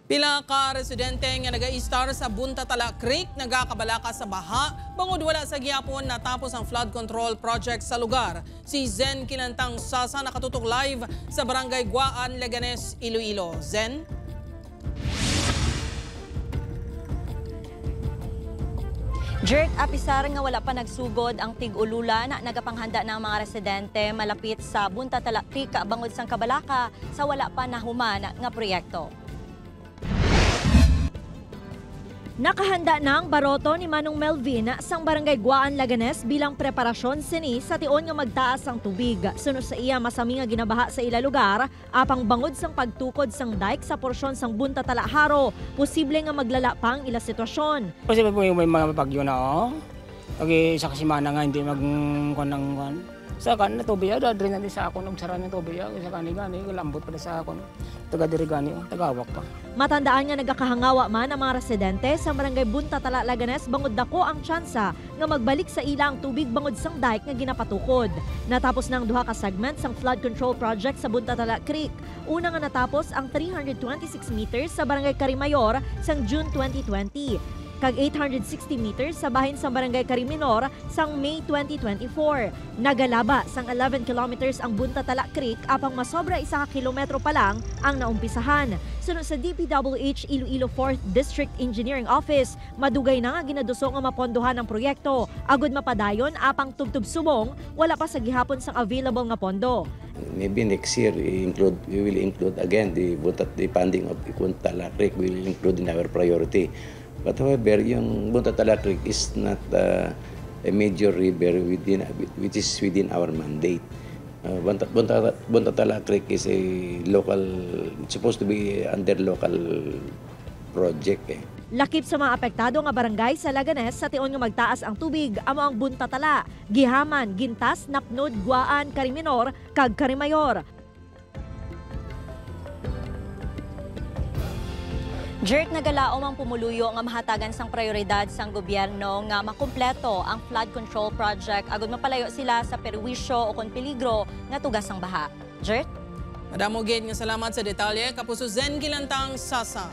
Pila ka residente nga naga-istar sa Buntatala Creek nagakabalaka sa baha bangod wala sa gihapon natapos ang flood control project sa lugar. Si Zen Kinantang Sasa nakatutok live sa Barangay Guaan, Leganes, Iloilo. Zen? Jerk, apisar nga wala pa nagsugod ang tig-ululan na nagapanghanda ng mga residente malapit sa Buntatala Creek bangod sang kabalaka sa wala pa nahuman nga proyekto. Nakahanda na ang baroto ni Manong Melvin sang Barangay Guaan, Leganes bilang preparasyon sini sa tion nga magtaas ang tubig. Sunod sa iya masami nga ginabaha sa ila lugar, apang bangod sang pagtukod sang dike sa porsyon sang Buntatala Haro, posible nga maglala pa ang ila sitwasyon. Kasi po yung may mga bagyo na okay, sa kasimana nga hindi magkuhan. Sa kan na tubig, dadri na din sa ako, nagsara ng tubig, sa kanigani, lambot pa sa ako, taga-dirigani, tagawak pa. Matandaan nga nagkakahangawa man ang mga residente sa Barangay Buntatala, Leganes bangod dako ang tsansa nga magbalik sa ilang tubig bangod sang dike nga ginapatukod. Natapos na ang duha ka segment sang flood control project sa Buntatala Creek. Una nga natapos ang 326 meters sa Barangay Carimayor sang June 2020. Kag 860 meters sa bahin sa Barangay Cariminor sang May 2024. Nagalaba sang 11 kilometers ang Buntatala Creek apang masobra 1 kilometro pa lang ang naumpisahan. Sunod sa DPWH Iloilo 4th District Engineering Office, madugay na nga ginaduso nga mapondohan ang proyekto. Agud mapadayon apang tubtub subong, wala pa sa gihapon sang available nga pondo. Maybe next year we will include again the funding of Buntatala Creek. We will include in our priority. But however, yung Buntatala Creek is not a major river which is within our mandate. Buntatala Creek is a local, it's supposed to be under local project. Lakip sa mga apektado nga barangay sa Leganes sa tion nga magtaas ang tubig amo ang Buntatala, Gihaman, Gintas, Napnod, Guaan, Cariminor, kag Carimayor. Jerk nagalaom ang pumuluyo nga mahatagan sang prioridad sang gobyerno nga makumpleto ang flood control project agud mapalayo sila sa perwisyo o kon peligro nga tugas sang baha. Jerk? Madamo gid nga salamat sa detalye kapuso Zen Kinantang Sasa.